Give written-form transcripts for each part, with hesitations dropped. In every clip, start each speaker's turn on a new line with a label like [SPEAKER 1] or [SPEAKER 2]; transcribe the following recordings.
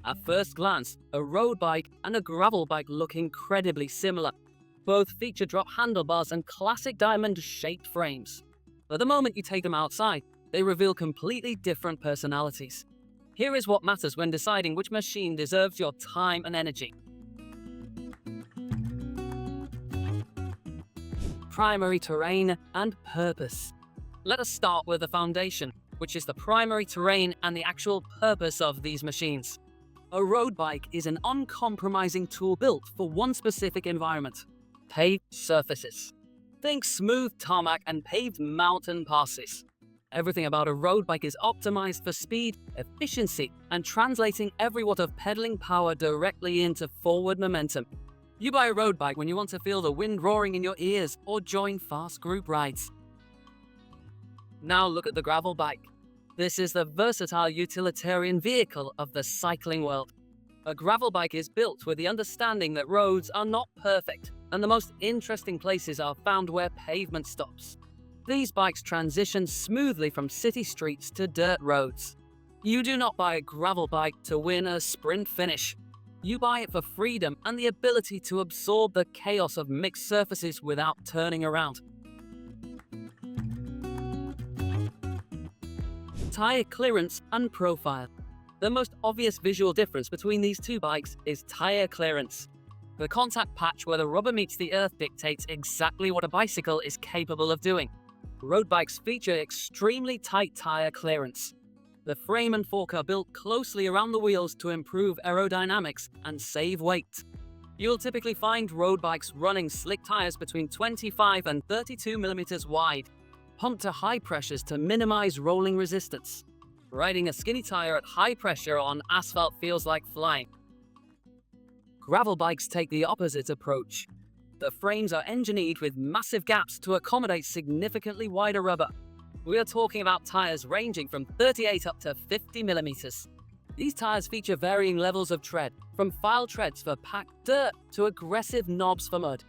[SPEAKER 1] At first glance, a road bike and a gravel bike look incredibly similar. Both feature drop handlebars and classic diamond-shaped frames. But the moment you take them outside, they reveal completely different personalities. Here is what matters when deciding which machine deserves your time and energy. Primary terrain and purpose. Let us start with the foundation, which is the primary terrain and the actual purpose of these machines. A road bike is an uncompromising tool built for one specific environment: paved surfaces. Think smooth tarmac and paved mountain passes. Everything about a road bike is optimized for speed, efficiency, and translating every watt of pedaling power directly into forward momentum. You buy a road bike when you want to feel the wind roaring in your ears or join fast group rides. Now look at the gravel bike. This is the versatile utilitarian vehicle of the cycling world. A gravel bike is built with the understanding that roads are not perfect, and the most interesting places are found where pavement stops. These bikes transition smoothly from city streets to dirt roads. You do not buy a gravel bike to win a sprint finish. You buy it for freedom and the ability to absorb the chaos of mixed surfaces without turning around. Tire clearance and profile. The most obvious visual difference between these two bikes is tire clearance. The contact patch where the rubber meets the earth dictates exactly what a bicycle is capable of doing. Road bikes feature extremely tight tire clearance. The frame and fork are built closely around the wheels to improve aerodynamics and save weight. You'll typically find road bikes running slick tires between 25 and 32 mm wide, pumped to high pressures to minimize rolling resistance. Riding a skinny tire at high pressure on asphalt feels like flying. Gravel bikes take the opposite approach. The frames are engineered with massive gaps to accommodate significantly wider rubber. We are talking about tires ranging from 38 up to 50 mm. These tires feature varying levels of tread, from file treads for packed dirt to aggressive knobs for mud.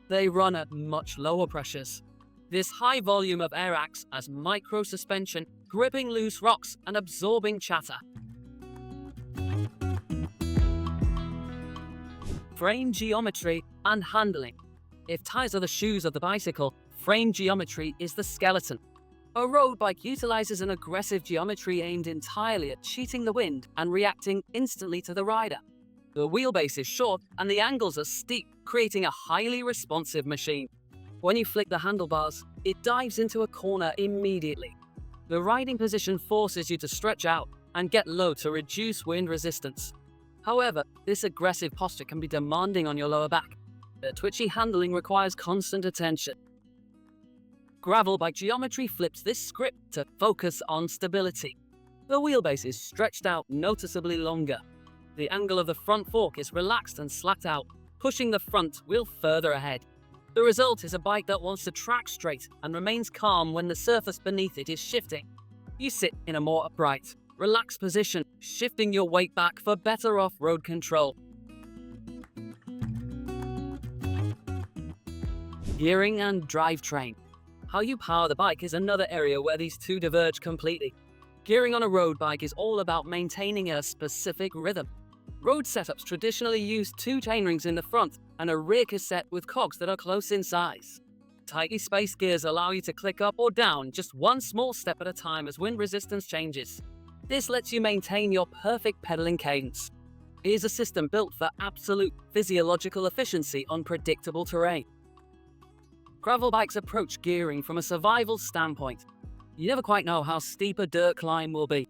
[SPEAKER 1] They run at much lower pressures. This high volume of air acts as micro-suspension, gripping loose rocks and absorbing chatter. Frame geometry and handling. If tires are the shoes of the bicycle, frame geometry is the skeleton. A road bike utilizes an aggressive geometry aimed entirely at cheating the wind and reacting instantly to the rider. The wheelbase is short and the angles are steep, creating a highly responsive machine. When you flick the handlebars, it dives into a corner immediately. The riding position forces you to stretch out and get low to reduce wind resistance. However, this aggressive posture can be demanding on your lower back. The twitchy handling requires constant attention. Gravel bike geometry flips this script to focus on stability. The wheelbase is stretched out noticeably longer. The angle of the front fork is relaxed and slacked out, pushing the front wheel further ahead. The result is a bike that wants to track straight and remains calm when the surface beneath it is shifting. You sit in a more upright, relaxed position, shifting your weight back for better off-road control. Gearing and drivetrain. How you power the bike is another area where these two diverge completely. Gearing on a road bike is all about maintaining a specific rhythm. Road setups traditionally use two chainrings in the front and a rear cassette with cogs that are close in size. Tightly spaced gears allow you to click up or down just one small step at a time as wind resistance changes. This lets you maintain your perfect pedaling cadence. It is a system built for absolute physiological efficiency on predictable terrain. Gravel bikes approach gearing from a survival standpoint. You never quite know how steep a dirt climb will be.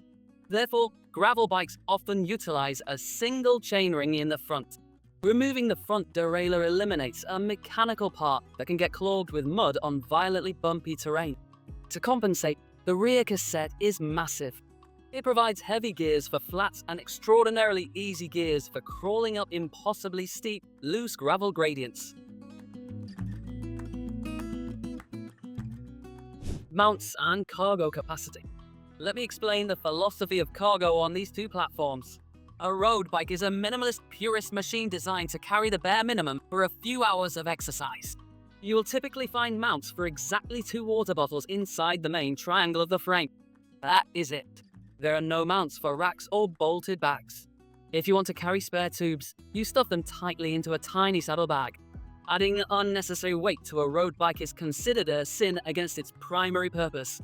[SPEAKER 1] Therefore, gravel bikes often utilize a single chainring in the front. Removing the front derailleur eliminates a mechanical part that can get clogged with mud on violently bumpy terrain. To compensate, the rear cassette is massive. It provides heavy gears for flats and extraordinarily easy gears for crawling up impossibly steep, loose gravel gradients. Mounts and cargo capacity. Let me explain the philosophy of cargo on these two platforms. A road bike is a minimalist, purist machine designed to carry the bare minimum for a few hours of exercise. You will typically find mounts for exactly 2 water bottles inside the main triangle of the frame. That is it. There are no mounts for racks or bolted bags. If you want to carry spare tubes, you stuff them tightly into a tiny saddlebag. Adding unnecessary weight to a road bike is considered a sin against its primary purpose.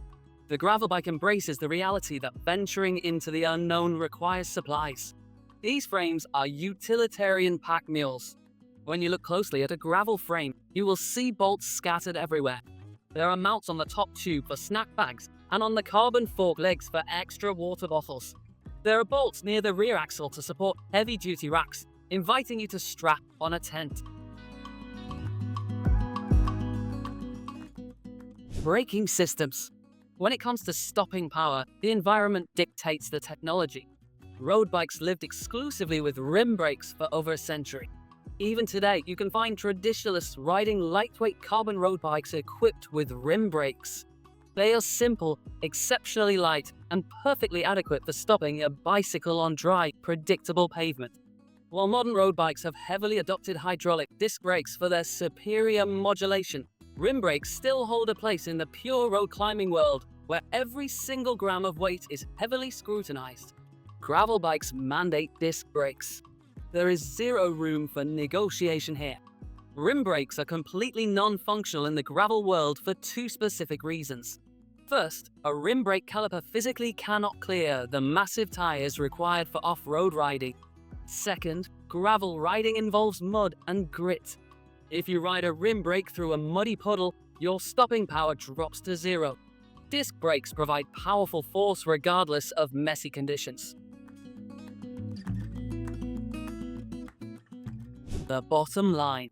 [SPEAKER 1] The gravel bike embraces the reality that venturing into the unknown requires supplies. These frames are utilitarian pack mules. When you look closely at a gravel frame, you will see bolts scattered everywhere. There are mounts on the top tube for snack bags and on the carbon fork legs for extra water bottles. There are bolts near the rear axle to support heavy-duty racks, inviting you to strap on a tent. Braking systems. When it comes to stopping power, the environment dictates the technology. Road bikes lived exclusively with rim brakes for over a century. Even today, you can find traditionalists riding lightweight carbon road bikes equipped with rim brakes. They are simple, exceptionally light, and perfectly adequate for stopping a bicycle on dry, predictable pavement. While modern road bikes have heavily adopted hydraulic disc brakes for their superior modulation, rim brakes still hold a place in the pure road climbing world, where every single gram of weight is heavily scrutinized. Gravel bikes mandate disc brakes. There is zero room for negotiation here. Rim brakes are completely non-functional in the gravel world for two specific reasons. First, a rim brake caliper physically cannot clear the massive tires required for off-road riding. Second, gravel riding involves mud and grit. If you ride a rim brake through a muddy puddle, your stopping power drops to zero. Disc brakes provide powerful force regardless of messy conditions. The bottom line.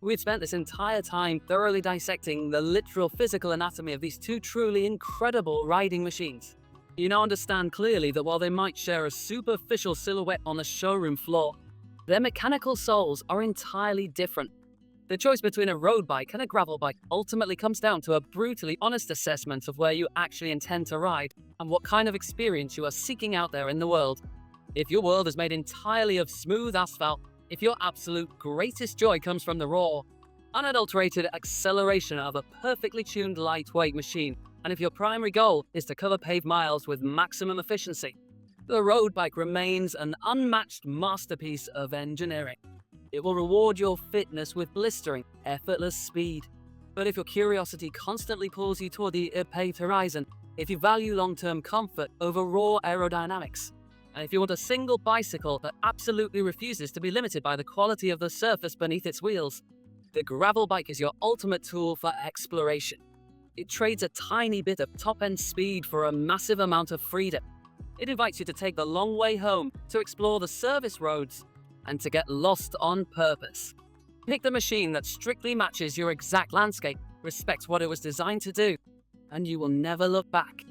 [SPEAKER 1] We've spent this entire time thoroughly dissecting the literal physical anatomy of these two truly incredible riding machines. You now understand clearly that while they might share a superficial silhouette on the showroom floor, their mechanical souls are entirely different. The choice between a road bike and a gravel bike ultimately comes down to a brutally honest assessment of where you actually intend to ride and what kind of experience you are seeking out there in the world. If your world is made entirely of smooth asphalt, if your absolute greatest joy comes from the raw, unadulterated acceleration of a perfectly tuned lightweight machine, and if your primary goal is to cover paved miles with maximum efficiency, the road bike remains an unmatched masterpiece of engineering. It will reward your fitness with blistering, effortless speed. But if your curiosity constantly pulls you toward the paved horizon, if you value long-term comfort over raw aerodynamics, and if you want a single bicycle that absolutely refuses to be limited by the quality of the surface beneath its wheels, the gravel bike is your ultimate tool for exploration. It trades a tiny bit of top-end speed for a massive amount of freedom. It invites you to take the long way home, to explore the service roads, and to get lost on purpose. Pick the machine that strictly matches your exact landscape, respects what it was designed to do, and you will never look back.